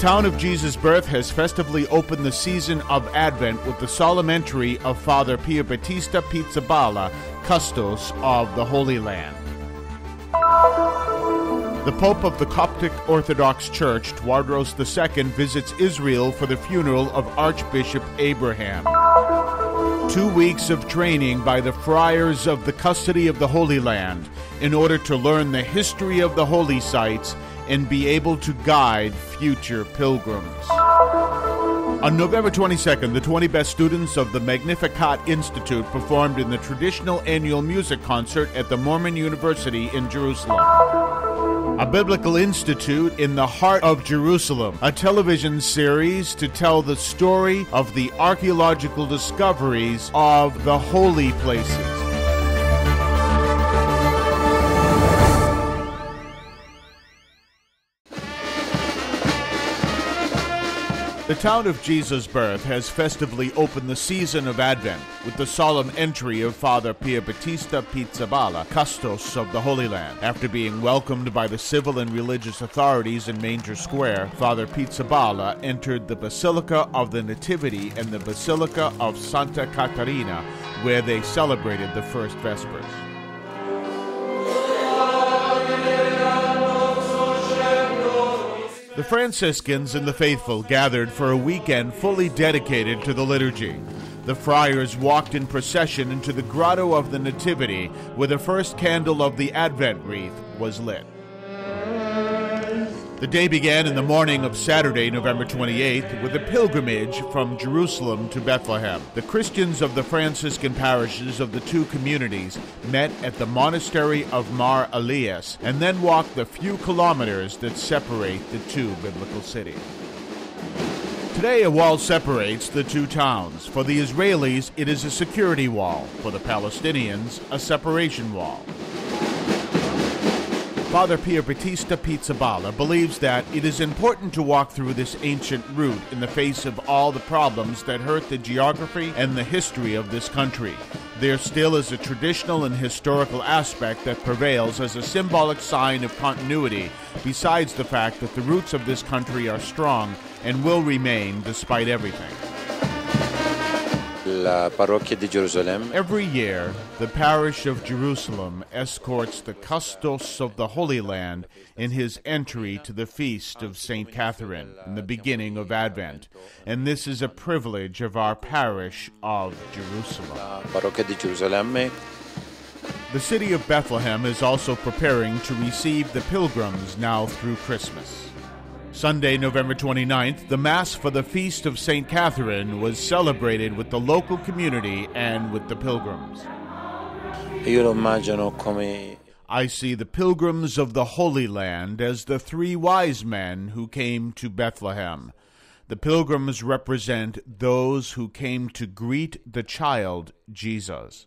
town of Jesus' birth has festively opened the season of Advent with the solemn entry of Father Pierbattista Pizzaballa, Custos of the Holy Land. The Pope of the Coptic Orthodox Church, Tawadros II, visits Israel for the funeral of Archbishop Abraham. 2 weeks of training by the friars of the Custody of the Holy Land in order to learn the history of the holy sites and be able to guide future pilgrims. On November 22nd, the 20 best students of the Magnificat Institute performed in the traditional annual music concert at the Mormon University in Jerusalem. A biblical institute in the heart of Jerusalem, a television series to tell the story of the archaeological discoveries of the holy places. The town of Jesus' birth has festively opened the season of Advent with the solemn entry of Father Pierbattista Pizzaballa, Custos of the Holy Land. After being welcomed by the civil and religious authorities in Manger Square, Father Pizzaballa entered the Basilica of the Nativity and the Basilica of Santa Caterina, where they celebrated the first Vespers. The Franciscans and the faithful gathered for a weekend fully dedicated to the liturgy. The friars walked in procession into the Grotto of the Nativity, where the first candle of the Advent wreath was lit. The day began in the morning of Saturday, November 28th, with a pilgrimage from Jerusalem to Bethlehem. The Christians of the Franciscan parishes of the two communities met at the monastery of Mar Elias and then walked the few kilometers that separate the two biblical cities. Today, a wall separates the two towns. For the Israelis, it is a security wall. For the Palestinians, a separation wall. Father Pierbattista Pizzaballa believes that it is important to walk through this ancient route in the face of all the problems that hurt the geography and the history of this country. There still is a traditional and historical aspect that prevails as a symbolic sign of continuity, besides the fact that the roots of this country are strong and will remain despite everything. La parroquia di Gerusalemme. Every year, the parish of Jerusalem escorts the Custos of the Holy Land in his entry to the feast of St. Catherine in the beginning of Advent, and this is a privilege of our parish of Jerusalem. La parroquia di Gerusalemme. The city of Bethlehem is also preparing to receive the pilgrims now through Christmas. Sunday, November 29th, the Mass for the Feast of St. Catherine was celebrated with the local community and with the pilgrims. Io lo immagino come I see the pilgrims of the Holy Land as the three wise men who came to Bethlehem. The pilgrims represent those who came to greet the child, Jesus.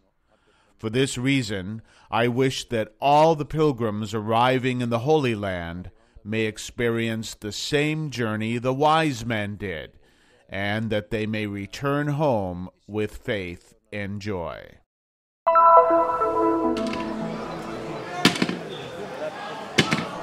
For this reason, I wish that all the pilgrims arriving in the Holy Land may experience the same journey the wise men did, and that they may return home with faith and joy.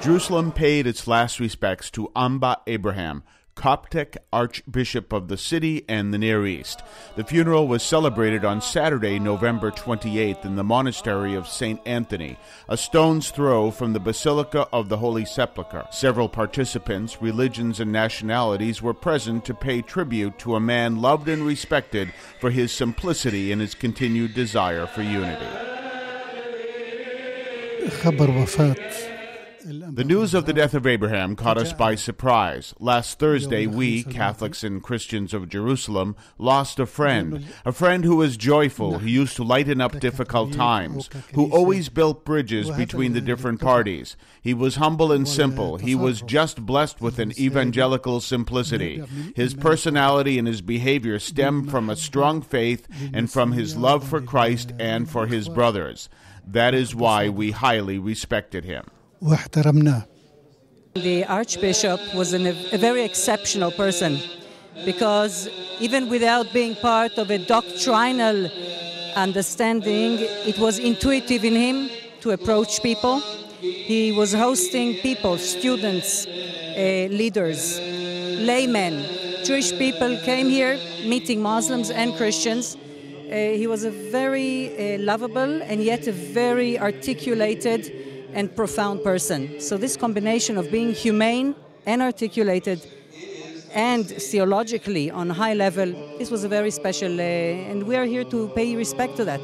Jerusalem paid its last respects to Amba Abraham, Coptic Archbishop of the city and the Near East. The funeral was celebrated on Saturday, November 28th in the monastery of St. Anthony, a stone's throw from the Basilica of the Holy Sepulchre. Several participants, religions and nationalities were present to pay tribute to a man loved and respected for his simplicity and his continued desire for unity. The news of the death of Abraham caught us by surprise. Last Thursday, we, Catholics and Christians of Jerusalem, lost a friend who was joyful, who used to lighten up difficult times, who always built bridges between the different parties. He was humble and simple. He was just blessed with an evangelical simplicity. His personality and his behavior stemmed from a strong faith and from his love for Christ and for his brothers. That is why we highly respected him. The Archbishop was a very exceptional person, because even without being part of a doctrinal understanding, it was intuitive in him to approach people. He was hosting people, students, leaders, laymen. Jewish people came here, meeting Muslims and Christians. He was a very lovable and yet a very articulated and profound person. So this combination of being humane and articulated and theologically on a high level, this was a very special, and we are here to pay respect to that.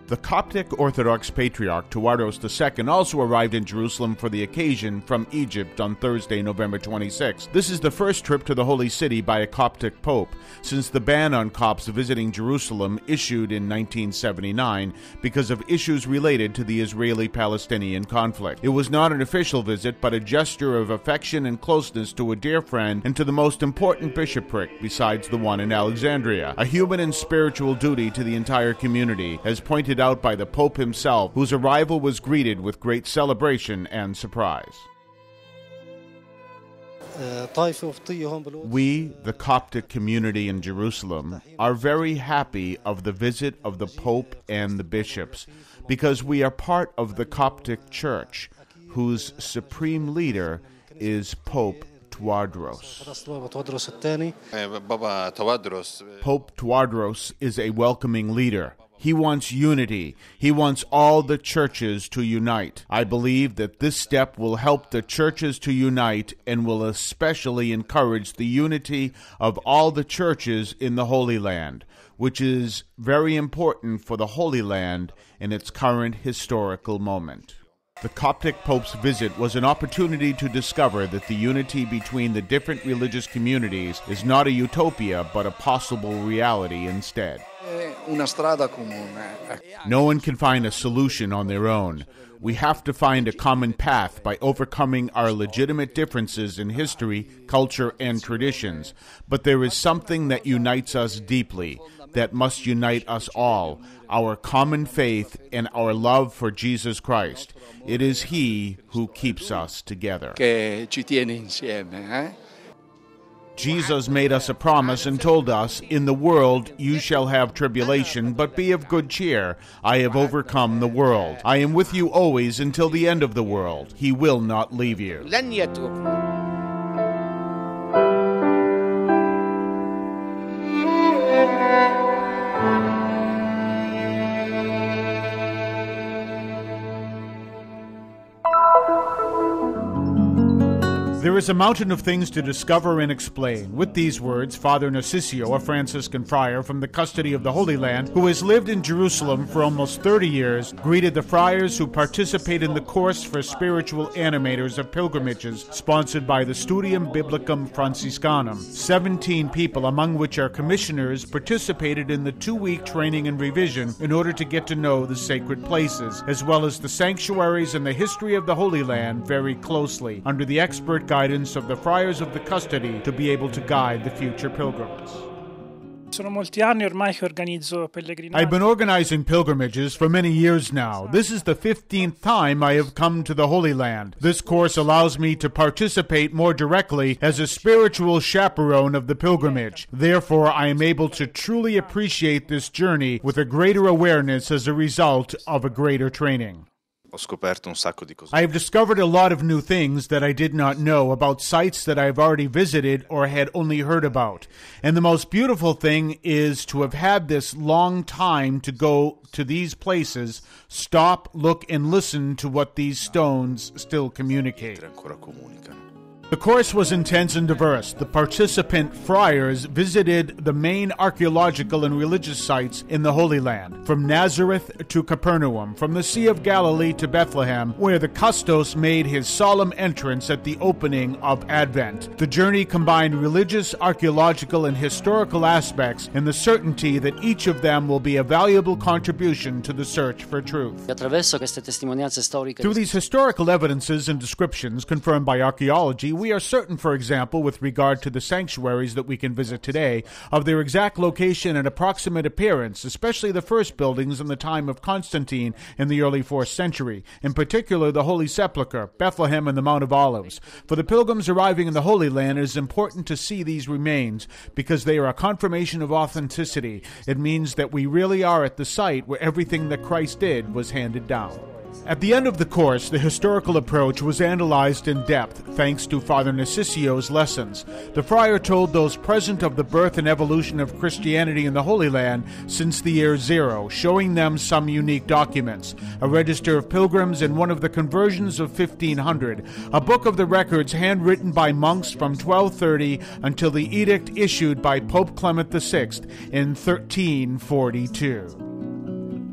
The Coptic Orthodox Patriarch Tawadros II also arrived in Jerusalem for the occasion from Egypt on Thursday, November 26. This is the first trip to the Holy City by a Coptic pope since the ban on Copts visiting Jerusalem issued in 1979 because of issues related to the Israeli-Palestinian conflict. It was not an official visit, but a gesture of affection and closeness to a dear friend and to the most important bishopric besides the one in Alexandria. A human and spiritual duty to the entire community, as pointed out by the Pope himself, whose arrival was greeted with great celebration and surprise. We, the Coptic community in Jerusalem, are very happy of the visit of the Pope and the bishops because we are part of the Coptic Church, whose supreme leader is Pope Tawadros. Pope Tawadros is a welcoming leader. He wants unity. He wants all the churches to unite. I believe that this step will help the churches to unite and will especially encourage the unity of all the churches in the Holy Land, which is very important for the Holy Land in its current historical moment. The Coptic Pope's visit was an opportunity to discover that the unity between the different religious communities is not a utopia, but a possible reality instead. No one can find a solution on their own. We have to find a common path by overcoming our legitimate differences in history, culture, and traditions. But there is something that unites us deeply, that must unite us all, our common faith and our love for Jesus Christ. It is He who keeps us together. Jesus made us a promise and told us, "In the world you shall have tribulation, but be of good cheer. I have overcome the world. I am with you always until the end of the world. He will not leave you." There is a mountain of things to discover and explain. With these words, Father Narcisio, a Franciscan friar from the Custody of the Holy Land, who has lived in Jerusalem for almost 30 years, greeted the friars who participate in the course for spiritual animators of pilgrimages, sponsored by the Studium Biblicum Franciscanum. 17 people, among which are commissioners, participated in the 2-week training and revision in order to get to know the sacred places, as well as the sanctuaries and the history of the Holy Land very closely, under the expert guidance of the friars of the custody to be able to guide the future pilgrims. I've been organizing pilgrimages for many years now. This is the 15th time I have come to the Holy Land. This course allows me to participate more directly as a spiritual chaperone of the pilgrimage. Therefore, I am able to truly appreciate this journey with a greater awareness as a result of a greater training. I have discovered a lot of new things that I did not know about sites that I have already visited or had only heard about. And the most beautiful thing is to have had this long time to go to these places, stop, look, and listen to what these stones still communicate. The course was intense and diverse. The participant friars visited the main archaeological and religious sites in the Holy Land, from Nazareth to Capernaum, from the Sea of Galilee to Bethlehem, where the Custos made his solemn entrance at the opening of Advent. The journey combined religious, archaeological, and historical aspects in the certainty that each of them will be a valuable contribution to the search for truth. Through these historical evidences and descriptions confirmed by archaeology, we are certain, for example, with regard to the sanctuaries that we can visit today, of their exact location and approximate appearance, especially the first buildings in the time of Constantine in the early 4th century, in particular the Holy Sepulchre, Bethlehem, and the Mount of Olives. For the pilgrims arriving in the Holy Land, it is important to see these remains because they are a confirmation of authenticity. It means that we really are at the site where everything that Christ did was handed down. At the end of the course, the historical approach was analyzed in depth thanks to Father Narcissio's lessons. The friar told those present of the birth and evolution of Christianity in the Holy Land since the year zero, showing them some unique documents, a register of pilgrims and one of the conversions of 1500, a book of the records handwritten by monks from 1230 until the edict issued by Pope Clement VI in 1342.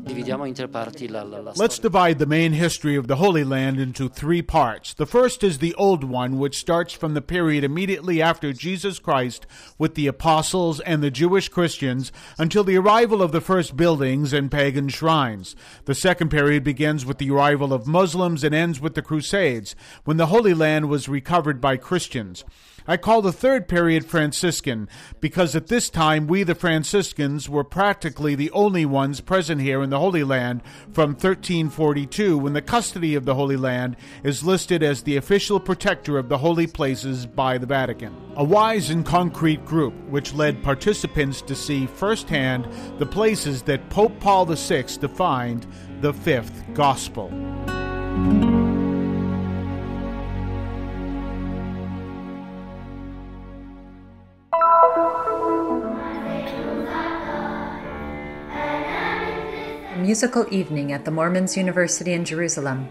Let's divide the main history of the Holy Land into three parts. The first is the old one, which starts from the period immediately after Jesus Christ with the apostles and the Jewish Christians until the arrival of the first buildings and pagan shrines. The second period begins with the arrival of Muslims and ends with the Crusades, when the Holy Land was recovered by Christians. I call the third period Franciscan because at this time we, the Franciscans, were practically the only ones present here in the Holy Land from 1342, when the custody of the Holy Land is listed as the official protector of the holy places by the Vatican. A wise and concrete group which led participants to see firsthand the places that Pope Paul VI defined the fifth gospel. Musical evening at the Mormons' University in Jerusalem.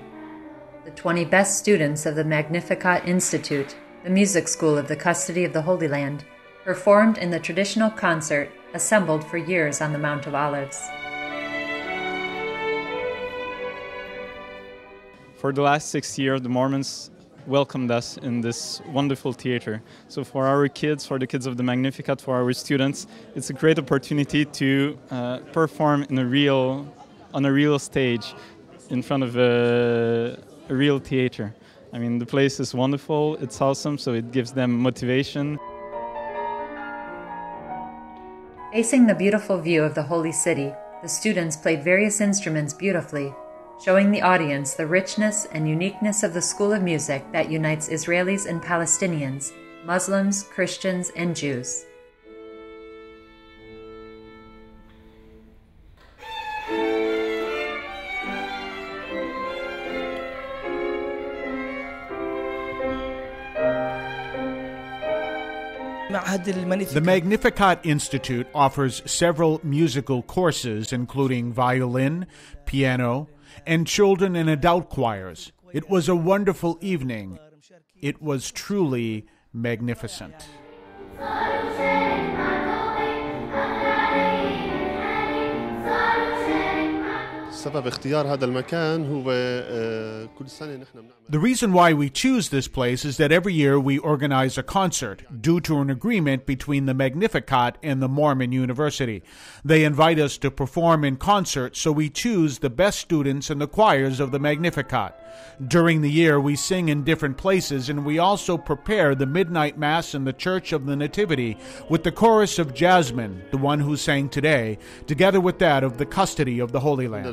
The 20 best students of the Magnificat Institute, the music school of the Custody of the Holy Land, performed in the traditional concert assembled for years on the Mount of Olives. For the last 6 years, the Mormons welcomed us in this wonderful theater. So for our kids, for the kids of the Magnificat, for our students, it's a great opportunity to perform on a real stage in front of a real theater. I mean, the place is wonderful, it's awesome, so it gives them motivation. Facing the beautiful view of the Holy City, the students played various instruments beautifully, showing the audience the richness and uniqueness of the school of music that unites Israelis and Palestinians, Muslims, Christians, and Jews. The Magnificat Institute offers several musical courses, including violin, piano, and children and adult choirs. It was a wonderful evening. It was truly magnificent. The reason why we choose this place is that every year we organize a concert due to an agreement between the Magnificat and the Mormon University. They invite us to perform in concert, so we choose the best students and the choirs of the Magnificat. During the year, we sing in different places, and we also prepare the midnight mass in the Church of the Nativity with the chorus of Jasmine, the one who sang today, together with that of the Custody of the Holy Land.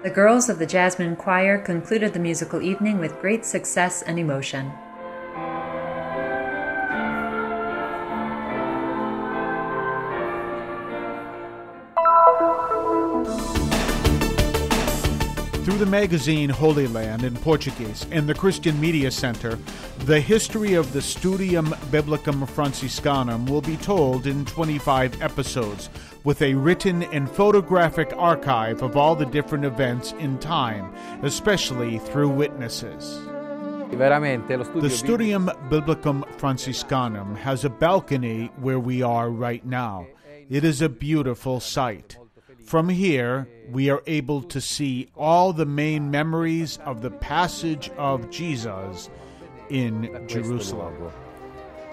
The girls of the Jasmine Choir concluded the musical evening with great success and emotion. Through the magazine Holy Land in Portuguese and the Christian Media Center, the history of the Studium Biblicum Franciscanum will be told in 25 episodes, with a written and photographic archive of all the different events in time, especially through witnesses. The Studium Biblicum Franciscanum has a balcony where we are right now. It is a beautiful sight. From here, we are able to see all the main memories of the passage of Jesus in Jerusalem.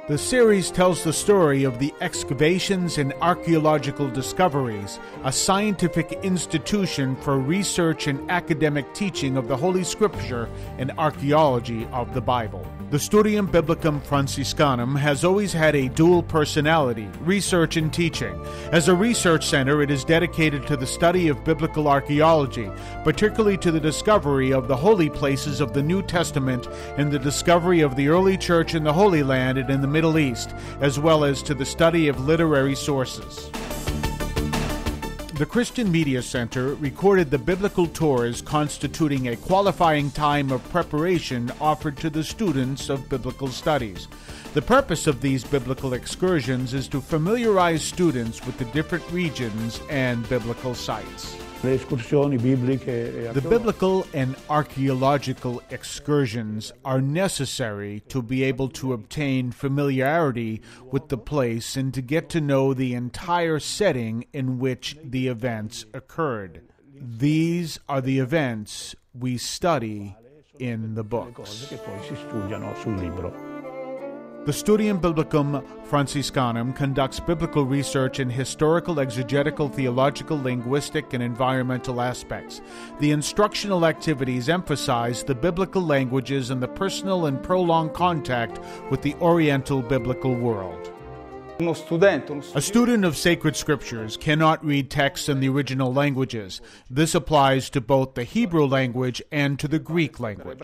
The series tells the story of the excavations and archaeological discoveries, a scientific institution for research and academic teaching of the Holy Scripture and archaeology of the Bible. The Studium Biblicum Franciscanum has always had a dual personality, research and teaching. As a research center, it is dedicated to the study of biblical archaeology, particularly to the discovery of the holy places of the New Testament and the discovery of the early church in the Holy Land and in the Middle East, as well as to the study of literary sources. The Christian Media Center recorded the biblical tours constituting a qualifying time of preparation offered to the students of biblical studies. The purpose of these biblical excursions is to familiarize students with the different regions and biblical sites. The biblical and archaeological excursions are necessary to be able to obtain familiarity with the place and to get to know the entire setting in which the events occurred. These are the events we study in the books. The Studium Biblicum Franciscanum conducts biblical research in historical, exegetical, theological, linguistic, and environmental aspects. The instructional activities emphasize the biblical languages and the personal and prolonged contact with the Oriental biblical world. A student of sacred scriptures cannot read texts in the original languages. This applies to both the Hebrew language and to the Greek language.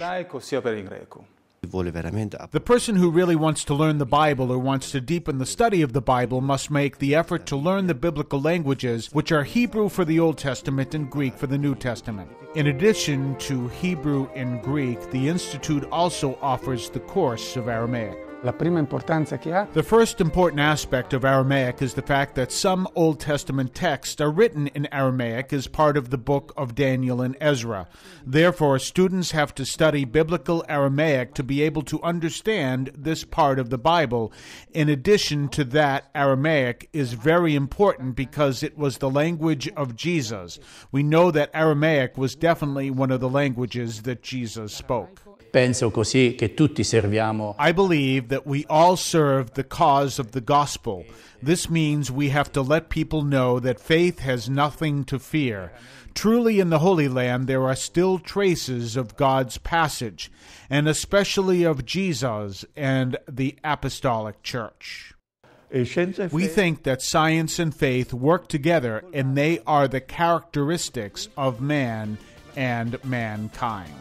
The person who really wants to learn the Bible or wants to deepen the study of the Bible must make the effort to learn the biblical languages, which are Hebrew for the Old Testament and Greek for the New Testament. In addition to Hebrew and Greek, the Institute also offers the course of Aramaic. The first important aspect of Aramaic is the fact that some Old Testament texts are written in Aramaic as part of the book of Daniel and Ezra. Therefore, students have to study biblical Aramaic to be able to understand this part of the Bible. In addition to that, Aramaic is very important because it was the language of Jesus. We know that Aramaic was definitely one of the languages that Jesus spoke. Penso così che tutti serviamo. I believe that we all serve the cause of the gospel. This means we have to let people know that faith has nothing to fear. Truly in the Holy Land there are still traces of God's passage, and especially of Jesus and the Apostolic Church. We think that science and faith work together, and they are the characteristics of man and mankind.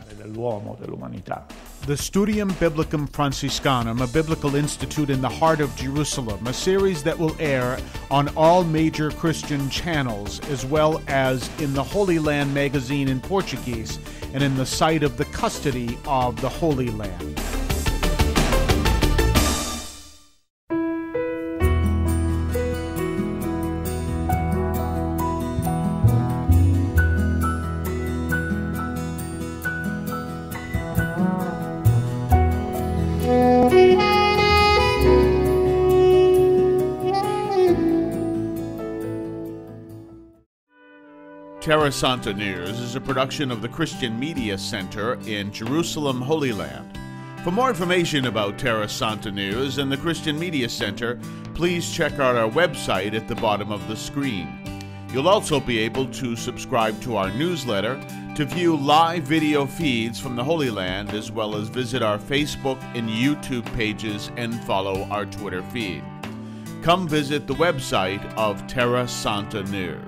The Studium Biblicum Franciscanum, a biblical institute in the heart of Jerusalem, a series that will air on all major Christian channels, as well as in the Holy Land magazine in Portuguese and in the site of the Custody of the Holy Land. Terra Santa News is a production of the Christian Media Center in Jerusalem, Holy Land. For more information about Terra Santa News and the Christian Media Center, please check out our website at the bottom of the screen. You'll also be able to subscribe to our newsletter, to view live video feeds from the Holy Land, as well as visit our Facebook and YouTube pages and follow our Twitter feed. Come visit the website of Terra Santa News.